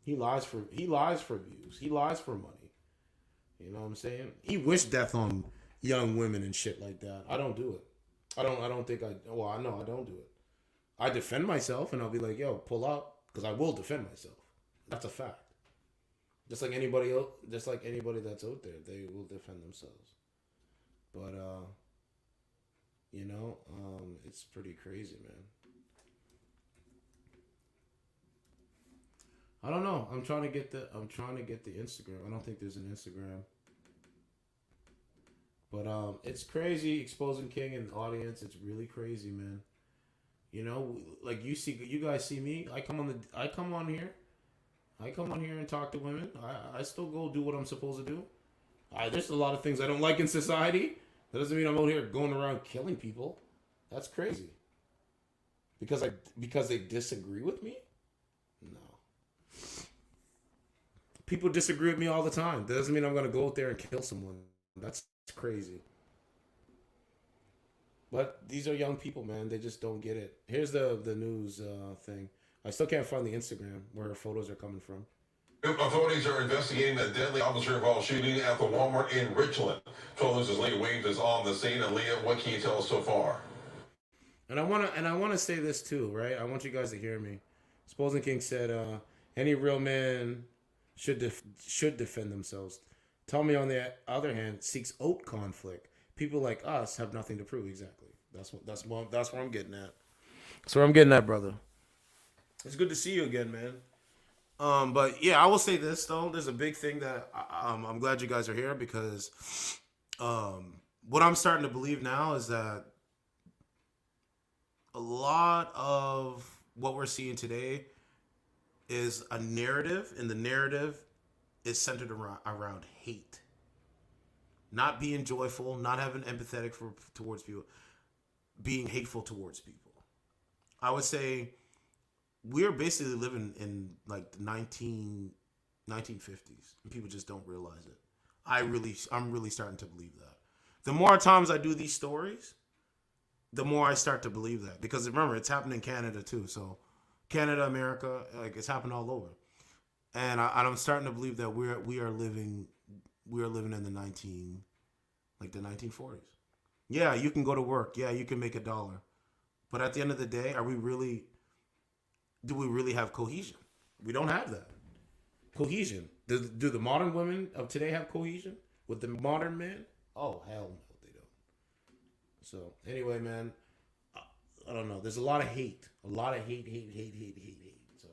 He lies for views. He lies for money. You know what I'm saying? He wished death on young women and shit like that. I don't do it. I don't think I know I don't do it. I defend myself and I'll be like, yo, pull up, because I will defend myself. That's a fact. Just like anybody else, just like anybody that's out there, they will defend themselves. But it's pretty crazy, man. I don't know. I'm trying to get the Instagram. I don't think there's an Instagram. But it's crazy exposing King in the audience. It's really crazy, man. Like you guys see me. I come on here and talk to women. I still go do what I'm supposed to do. There's a lot of things I don't like in society. That doesn't mean I'm out here going around killing people. That's crazy. Because they disagree with me? No. People disagree with me all the time. That doesn't mean I'm gonna go out there and kill someone. That's crazy. But these are young people, man. They just don't get it. Here's the news thing. I still can't find the Instagram where her photos are coming from. Authorities are investigating a deadly officer-involved shooting at the Walmart in Richland. 12 News' Leah Weaves is on the scene. And Leah, what can you tell us so far? And I wanna say this too, right? I want you guys to hear me. Exposing King said, any real man should defend themselves. Tommy, on the other hand, seeks out conflict. People like us have nothing to prove. Exactly. That's where I'm getting at. That's where I'm getting at, brother. It's good to see you again, man. But yeah, I will say this though. There's a big thing that I'm glad you guys are here, because what I'm starting to believe now is that a lot of what we're seeing today is a narrative, and the narrative is centered around hate. Not being joyful, not having empathetic towards people, being hateful towards people. I would say we're basically living in like the 1950s, and people just don't realize it. I'm really starting to believe that. The more times I do these stories, the more I start to believe that. Because remember, it's happening in Canada too. So Canada, America, like it's happened all over. And I'm starting to believe that we are living in the 1940s. Yeah, you can go to work. Yeah, you can make $1. But at the end of the day, do we really have cohesion? We don't have that. Cohesion. Do the modern women of today have cohesion with the modern men? Oh, hell no, they don't. So, anyway, man, I don't know. There's a lot of hate. A lot of hate. So,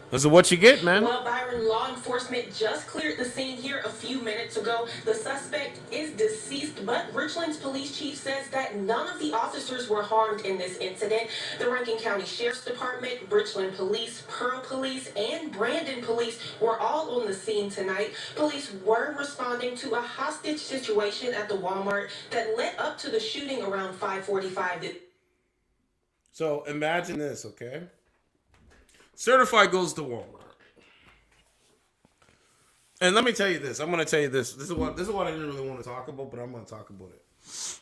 this is what you get, man. Well, Byron, law enforcement just cleared the scene here a few minutes ago. The suspect is deceased, but Richland's police chief says that none of the officers were harmed in this incident. The Rankin County Sheriff's Department, Richland Police, Pearl Police, and Brandon Police were all on the scene tonight. Police were responding to a hostage situation at the Walmart that led up to the shooting around 5:45. So imagine this, okay? Certified goes to Walmart. And let me tell you this. I'm going to tell you this. This is what I didn't really want to talk about, but I'm going to talk about it.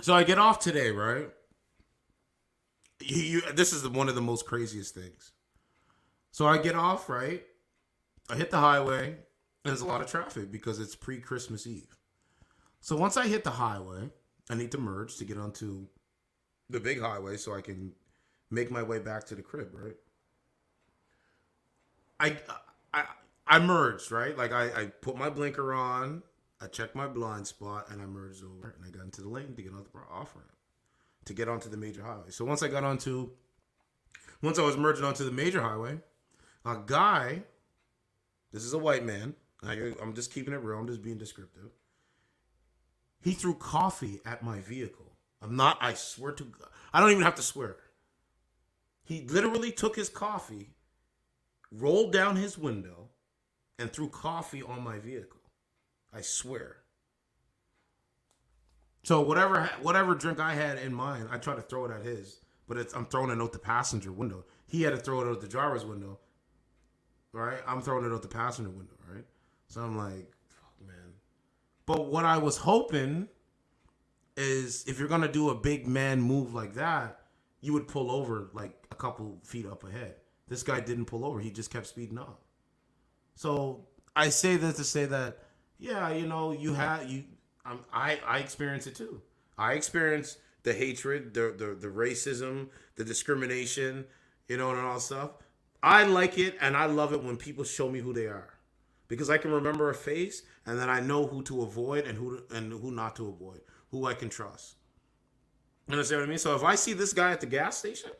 So I get off today, right? This is one of the most craziest things. So I get off, right? I hit the highway, and there's a lot of traffic because it's pre-Christmas Eve. So once I hit the highway, I need to merge to get onto the big highway so I can make my way back to the crib, right? I merged, right? Like I put my blinker on, I checked my blind spot, and I merged over, and I got into the lane to get on the off ramp to get onto the major highway. So once I was merging onto the major highway, a guy, this is a white man, I'm just keeping it real, I'm just being descriptive. He threw coffee at my vehicle. I swear to God, I don't even have to swear. He literally took his coffee, rolled down his window, and threw coffee on my vehicle. I swear. So whatever drink I had in mind, I tried to throw it at his, but I'm throwing it out the passenger window. He had to throw it out the driver's window, right? I'm throwing it out the passenger window, right? So I'm like, fuck, man. But what I was hoping is if you're going to do a big man move like that, you would pull over like a couple feet up ahead. This guy didn't pull over. He just kept speeding up. So I say that to say that, yeah, you know, I experience it too. I experience the hatred, the racism, the discrimination, you know, and all that stuff. I like it and I love it when people show me who they are, because I can remember a face and then I know who to avoid and who not to avoid, who I can trust. You understand what I mean? So if I see this guy at the gas station,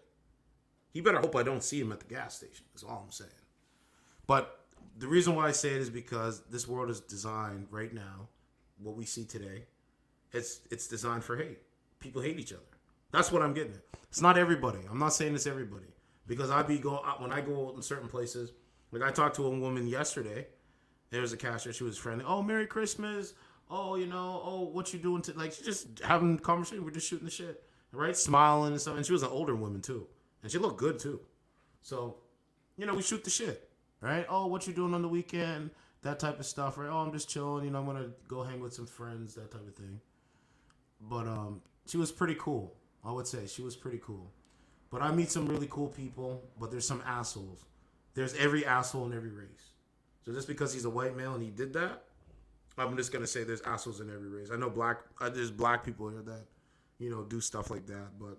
you better hope I don't see him at the gas station. That's all I'm saying. But the reason why I say it is because this world is designed right now, what we see today, it's designed for hate. People hate each other. That's what I'm getting at. It's not everybody. I'm not saying it's everybody. Because when I go in certain places, like I talked to a woman yesterday, there was a cashier, she was friendly. Oh, Merry Christmas. Oh, you know, oh, what you doing? Like, she's just having a conversation. We're just shooting the shit, right? Smiling and stuff. And she was an older woman, too. And she looked good, too. So, you know, we shoot the shit, right? Oh, what you doing on the weekend? That type of stuff, right? Oh, I'm just chilling. You know, I'm going to go hang with some friends, that type of thing. But she was pretty cool, I would say. She was pretty cool. But I meet some really cool people, but there's some assholes. There's every asshole in every race. So just because he's a white male and he did that, I'm just going to say there's assholes in every race. I know there's black people here that, you know, do stuff like that, but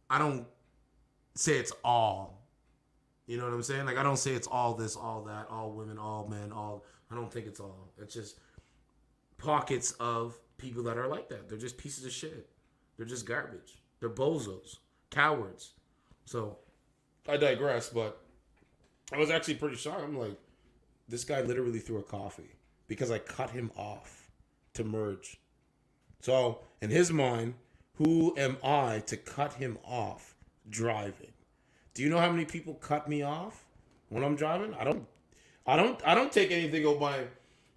I don't say it's all. You know what I'm saying? Like, I don't say it's all this, all that, all women, all men, all. I don't think it's all. It's just pockets of people that are like that. They're just pieces of shit. They're just garbage. They're bozos, cowards. So I digress, but I was actually pretty shocked. I'm like, this guy literally threw a coffee because I cut him off to merge. So in his mind, who am I to cut him off driving? Do you know how many people cut me off when I'm driving? I don't take anything on my.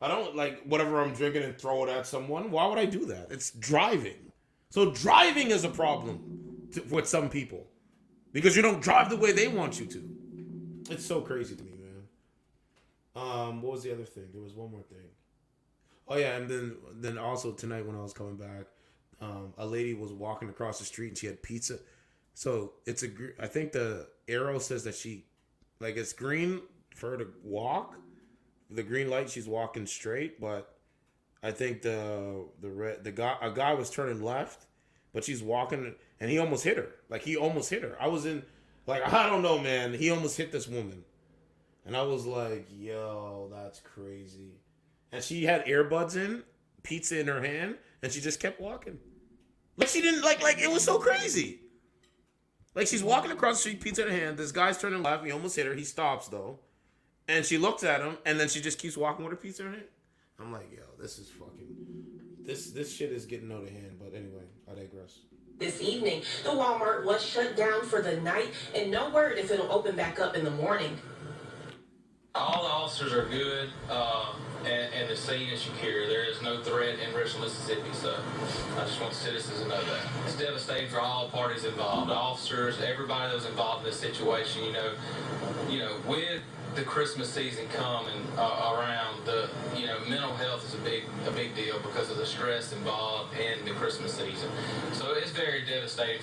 I don't like whatever I'm drinking and throw it at someone. Why would I do that? It's driving. So driving is a problem with some people because you don't drive the way they want you to. It's so crazy to me, man. What was the other thing? There was one more thing. Oh yeah, and then also tonight when I was coming back, a lady was walking across the street and she had pizza. So I think the arrow says that it's green for her to walk. The green light, she's walking straight, but I think a guy was turning left, but she's walking and he almost hit her. Like he almost hit her. I was in, like, I don't know, man. He almost hit this woman. And I was like, yo, that's crazy. And she had earbuds in, pizza in her hand, and she just kept walking. Like she didn't like it was so crazy. Like she's walking across the street, pizza in her hand. This guy's turning left. He almost hit her. He stops though, and she looks at him, and then she just keeps walking with her pizza in her hand. I'm like, yo, this is fucking. This shit is getting out of hand. But anyway, I digress. This evening, the Walmart was shut down for the night, and no word if it'll open back up in the morning. All the officers are good, and the scene is secure. There is no threat in Richland, Mississippi, so I just want citizens to know that. It's devastating for all parties involved, the officers, everybody that was involved in this situation. With the Christmas season coming around, mental health is a big deal because of the stress involved in the Christmas season. So it's very devastating.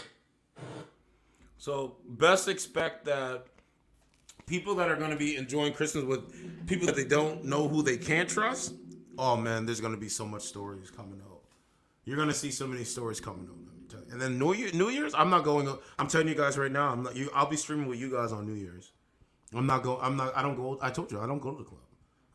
So best expect that people that are going to be enjoying Christmas with people that they don't know who they can't trust. Oh man, there's going to be so much stories coming out. You're going to see so many stories coming out. Let me tell you. And then New Year's, I'm not going. I'm telling you guys right now. I'll be streaming with you guys on New Year's. I don't go. I told you I don't go to the club.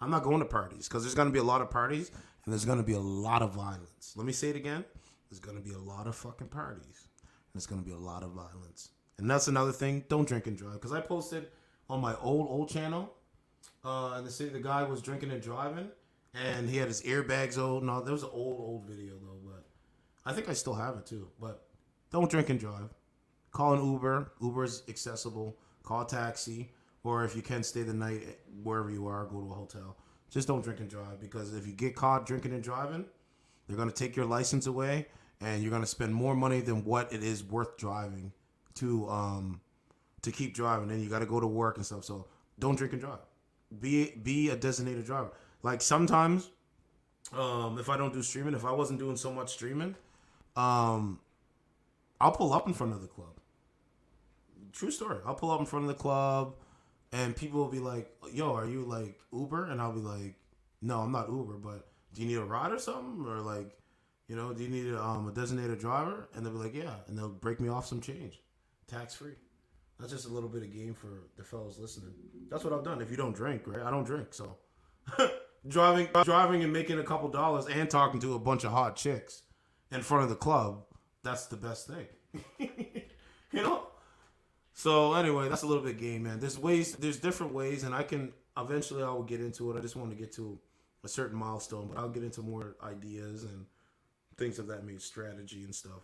I'm not going to parties because there's going to be a lot of parties and there's going to be a lot of violence. Let me say it again. There's going to be a lot of fucking parties and there's going to be a lot of violence. And that's another thing. Don't drink and drive, because I posted on my old channel, in the city, the guy was drinking and driving, and he had his airbags on. No, there was an old video though, but I think I still have it too. But don't drink and drive. Call an Uber. Uber's accessible. Call a taxi, or if you can, stay the night wherever you are. Go to a hotel. Just don't drink and drive, because if you get caught drinking and driving, they're gonna take your license away, and you're gonna spend more money than what it is worth driving to keep driving. Then you got to go to work and stuff. So don't drink and drive. Be a designated driver. Like sometimes, if I don't do streaming, if I wasn't doing so much streaming, I'll pull up in front of the club. True story. I'll pull up in front of the club, and people will be like, "Yo, are you like Uber?" And I'll be like, "No, I'm not Uber, but do you need a ride or something? Or like, do you need a designated driver?" And they'll be like, "Yeah," and they'll break me off some change, tax free. That's just a little bit of game for the fellas listening. That's what I've done. If you don't drink, right? I don't drink, so driving and making a couple dollars and talking to a bunch of hot chicks in front of the club, that's the best thing. So anyway, that's a little bit game, man. There's different ways, and I will get into it. I just want to get to a certain milestone, but I'll get into more ideas and things of that nature, strategy and stuff.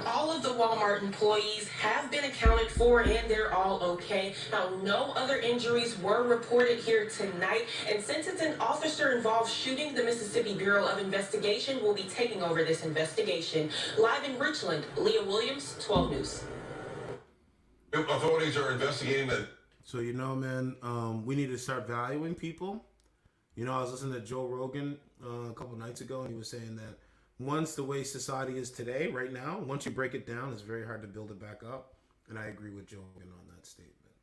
All of the Walmart employees have been accounted for and they're all okay. Now, no other injuries were reported here tonight. And since it's an officer-involved shooting, the Mississippi Bureau of Investigation will be taking over this investigation. Live in Richland, Leah Williams, 12 News. Authorities are investigating that. So, man, we need to start valuing people. I was listening to Joe Rogan a couple nights ago, and he was saying that once the way society is today, right now, once you break it down, it's very hard to build it back up. And I agree with Joe Rogan on that statement.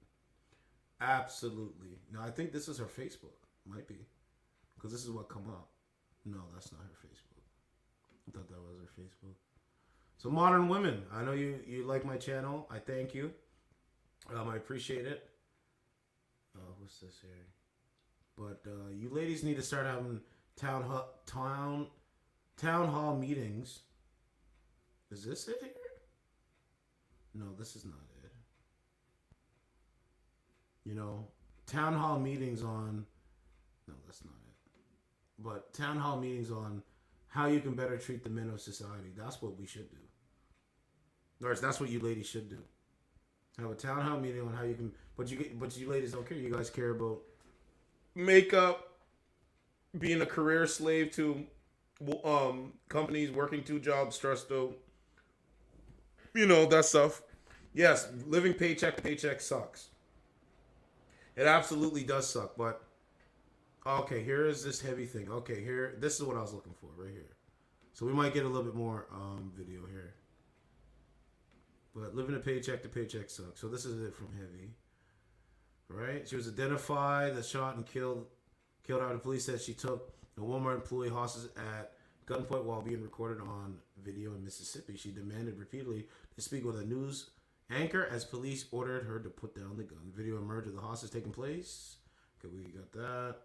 Absolutely. Now, I think this is her Facebook. Might be. Because this is what come up. No, that's not her Facebook. I thought that was her Facebook. So, Modern Women. I know you like my channel. I thank you. I appreciate it. What's this here? But you ladies need to start having town hall meetings. Is this it here? No, this is not it. Town hall meetings on... No, that's not it. But town hall meetings on how you can better treat the men of society. That's what we should do. Or that's what you ladies should do. Have a town hall meeting on how you can... But you ladies don't care. You guys care about makeup, being a career slave to... companies, working 2 jobs, stressed out, that stuff. Yes, living paycheck to paycheck sucks. It absolutely does suck. But okay, here is this heavy thing. Okay, this is what I was looking for right here. So we might get a little bit more video here. But living a paycheck to paycheck sucks. So this is it from Heavy. Right? She was identified as shot and killed out. The police said she took a Walmart employee hostage at gunpoint while being recorded on video in Mississippi. She demanded repeatedly to speak with a news anchor as police ordered her to put down the gun. The video emerged of the hostage taking place. Okay, we got that.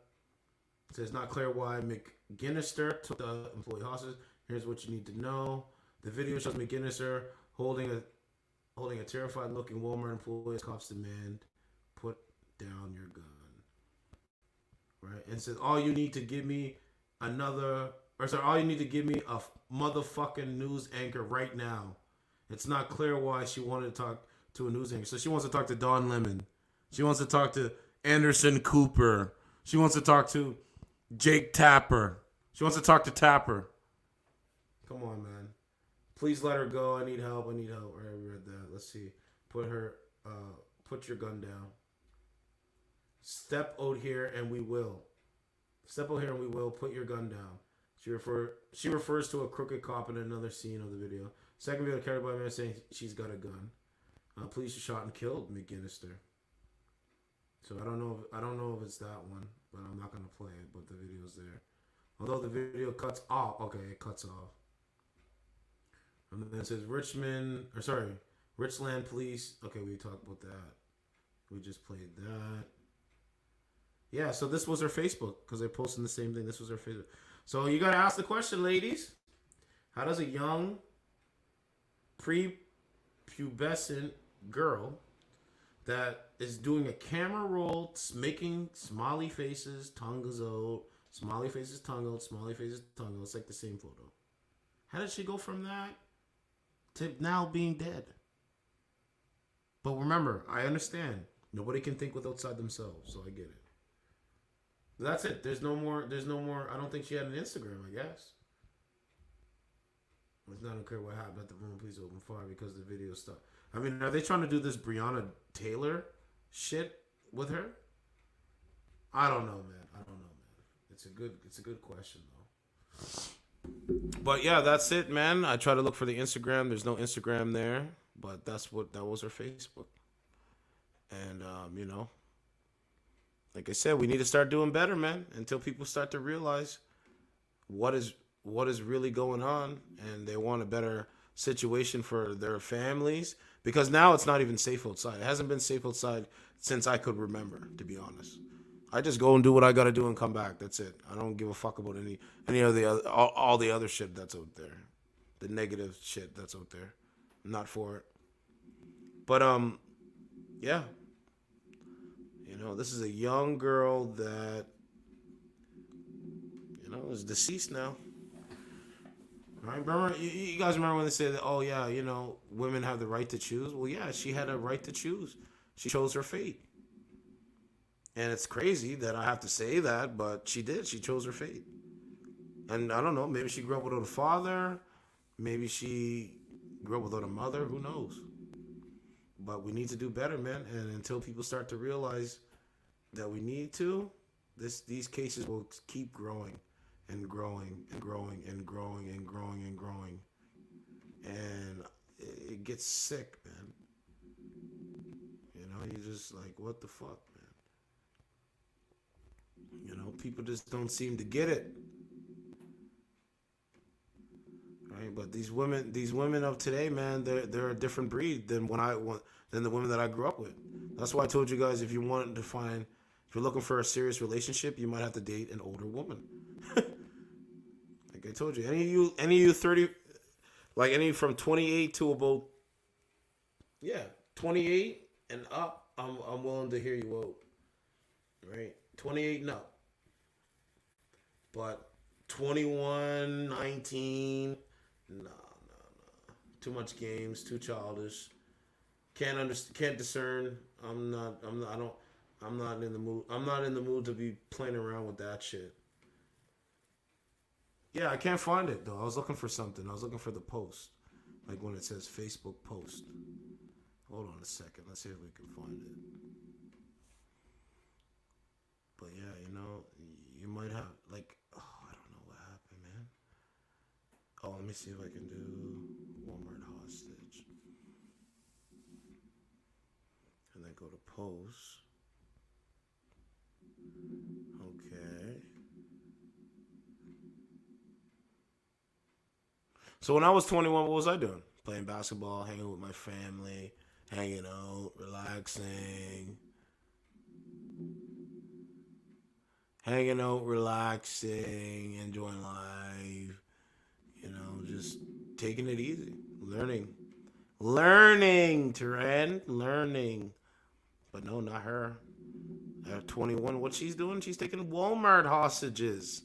It says not clear why Mcginister took the employee hostage. Here's what you need to know. The video shows Mcginister holding a terrified looking Walmart employee as cops demand, put down your gun. Right? And it says all you need to give me a motherfucking news anchor right now. It's not clear why she wanted to talk to a news anchor. So she wants to talk to Don Lemon. She wants to talk to Anderson Cooper. She wants to talk to Jake Tapper. She wants to talk to Tapper. Come on, man. Please let her go. I need help. I need help. I read that. Let's see. Put your gun down. Step out here and we will. Step out here and we will. Put your gun down. She refers to a crooked cop in another scene of the video. Second video carried by a man saying she's got a gun. Police shot and killed McGinnister. So I don't know if it's that one, but I'm not gonna play it. But the video's there. Although the video cuts off. Okay, it cuts off. And then it says Richland Police. Okay, we talked about that. We just played that. Yeah, so this was her Facebook because they're posting the same thing. This was her Facebook. So you gotta ask the question, ladies. How does a young, prepubescent girl that is doing a camera roll, making smiley faces, tongue goes out, smiley faces, tongue out, smiley faces, tongue out. It's like the same photo. How did she go from that to now being dead? But remember, I understand. Nobody can think with outside themselves, so I get it. But that's it. There's no more. I don't think she had an Instagram, I guess. It's not unclear what happened at the moment. Please open fire because the video stopped. I mean, are they trying to do this Breonna Taylor shit with her? I don't know, man. It's a good question though. But yeah, that's it, man. I try to look for the Instagram. There's no Instagram there, but that was her Facebook. And like I said, we need to start doing better, man, until people start to realize what is really going on, and they want a better situation for their families, because now it's not even safe outside. It hasn't been safe outside since I could remember, to be honest. I just go and do what I got to do and come back. That's it. I don't give a fuck about any of the other, all the other shit that's out there, the negative shit that's out there. I'm not for it. But yeah. This is a young girl that, is deceased now. Right? Remember, you guys remember when they said, oh, yeah, women have the right to choose? Well, yeah, she had a right to choose. She chose her fate. And it's crazy that I have to say that, but she did. She chose her fate. And I don't know, maybe she grew up without a father. Maybe she grew up without a mother. Who knows? But we need to do better, man. And until people start to realize that we need to, these cases will keep growing and growing and growing and growing and growing and growing. And it gets sick, man. You're just like, what the fuck, man? People just don't seem to get it. Right? But these women of today, man, they're a different breed than the women that I grew up with. That's why I told you guys, if you're looking for a serious relationship, you might have to date an older woman. Like I told you, any of you 30, like any from 28 to about 28 and up, I'm willing to hear you out. Right? 28 and up. But 21, 19, no. Too much games, too childish. Can't discern. I'm not in the mood. I'm not in the mood to be playing around with that shit. Yeah, I can't find it though. I was looking for something. I was looking for the post, like when it says Facebook post. Hold on a second. Let's see if we can find it. But yeah, you might have I don't know what happened, man. Oh, let me see if I can do Walmart hostage. And then go to posts. Okay. So when I was 21, what was I doing? Playing basketball, hanging with my family, hanging out, relaxing. Enjoying life. Just taking it easy. Learning, Trent. Learning. But no, not her. At 21, what she's doing? She's taking Walmart hostages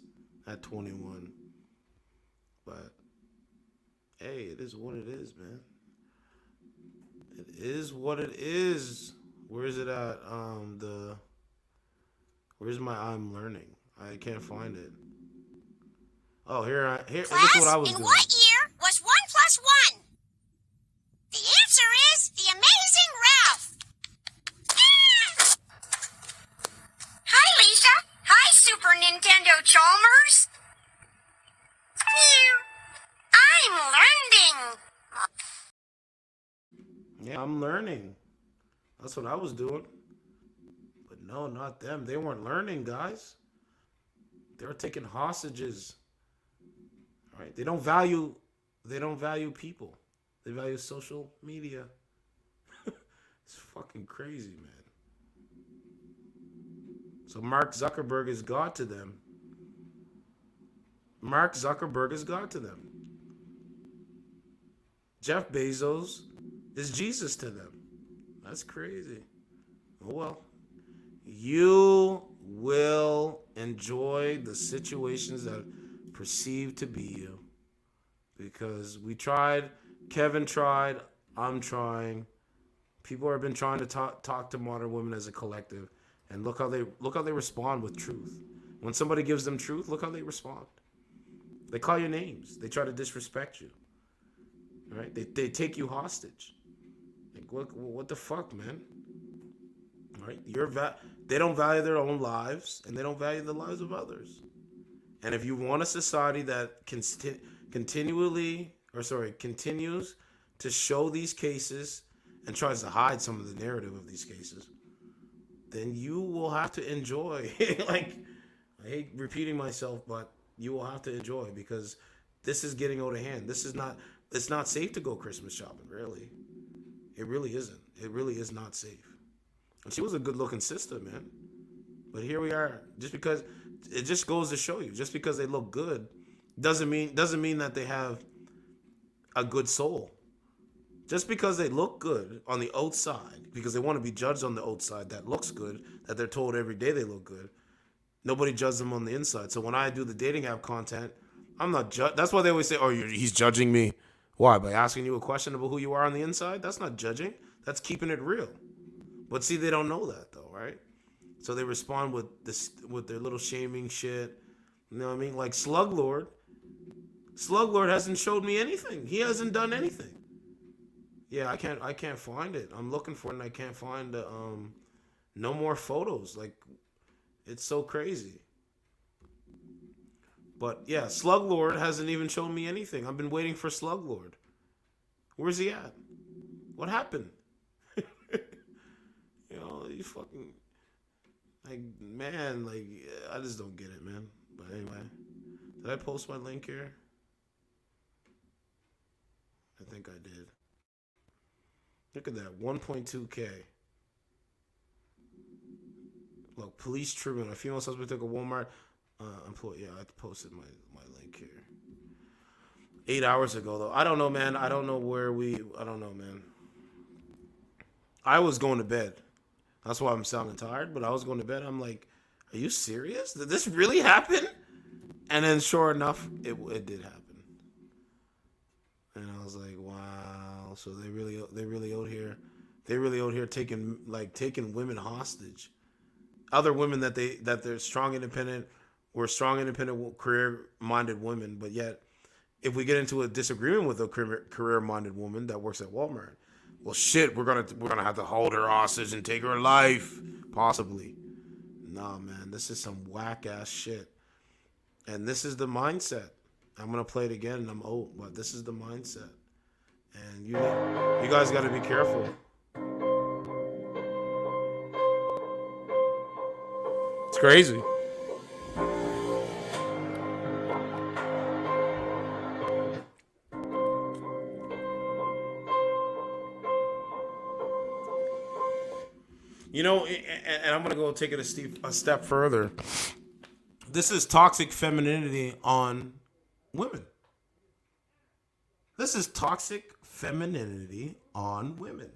at 21. But, hey, it is what it is, man. It is what it is. Where is it at? Where's my I'm learning? I can't find it. Oh, here. This is what I was doing. In what year was 1 plus 1? The answer is the Amazing Ralph. Hi, Lisa. Hi, Super Nintendo Chalmers. I'm learning. Yeah, I'm learning. That's what I was doing. But no, not them. They weren't learning, guys. They were taking hostages. All right? They don't value people. They value social media. It's fucking crazy, man. So Mark Zuckerberg is God to them. Mark Zuckerberg is God to them. Jeff Bezos is Jesus to them. That's crazy. Oh well. You will enjoy the situations that perceive to be you. Because we tried, Kevin tried, I'm trying. People have been trying to talk to modern women as a collective. And look how they respond with truth. When somebody gives them truth, look how they respond. They call you names. They try to disrespect you. Right? They take you hostage. Like what the fuck, man? Right? They don't value their own lives, and they don't value the lives of others. And if you want a society that continues to show these cases and tries to hide some of the narrative of these cases, then you will have to enjoy. Like, I hate repeating myself, but you will have to enjoy, because this is getting out of hand. It's not safe to go Christmas shopping, really. It really isn't. It really is not safe. And she was a good-looking sister, man. But here we are. Just because it just goes to show you, just because they look good doesn't mean that they have a good soul. Just because they look good on the outside, because they want to be judged on the outside, that looks good, that they're told every day they look good, nobody judges them on the inside. So when I do the dating app content, I'm not that's why they always say, oh, he's judging me. Why? By asking you a question about who you are on the inside? That's not judging. That's keeping it real. But see, they don't know that, though, right? So they respond with their little shaming shit. You know what I mean? Like Sluglord. Sluglord hasn't showed me anything. He hasn't done anything. Yeah, I can't find it. I'm looking for it and I can't find no more photos. Like, it's so crazy. But yeah, Sluglord hasn't even shown me anything. I've been waiting for Sluglord. Where's he at? What happened? You know, you fucking, like, man, like, I just don't get it, man. But anyway, did I post my link here? I think I did. Look at that, 1.2K. Look, Police Tribune. A female suspect took a Walmart employee. Yeah, I posted my link here. 8 hours ago, though. I don't know, man. I don't know, man. I was going to bed. That's why I'm sounding tired, but I was going to bed. I'm like, are you serious? Did this really happen? And then sure enough, it did happen. And I was like, wow. So they really out here taking women hostage. Other women that they're strong, independent, career-minded women, but yet if we get into a disagreement with a career-minded woman that works at Walmart, well, shit, we're gonna have to hold her hostage and take her life, possibly. Nah, man, this is some whack ass shit, and this is the mindset. I'm gonna play it again, and I'm old, but this is the mindset, and you guys got to be careful. It's crazy. You know, and I'm going to go take it a step further. This is toxic femininity on women. This is toxic femininity on women.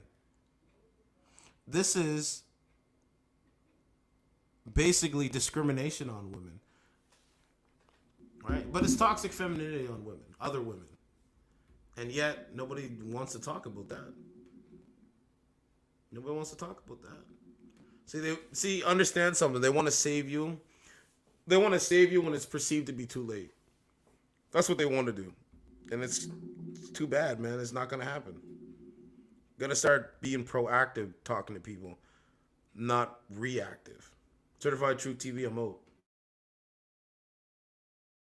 This is basically discrimination on women. Right? But it's toxic femininity on women, other women. And yet, nobody wants to talk about that. Nobody wants to talk about that. Understand something. They want to save you. They want to save you when it's perceived to be too late. That's what they want to do. And it's too bad, man. It's not going to happen. Gotta start being proactive, talking to people, not reactive. Certified Truth TV, I'm out.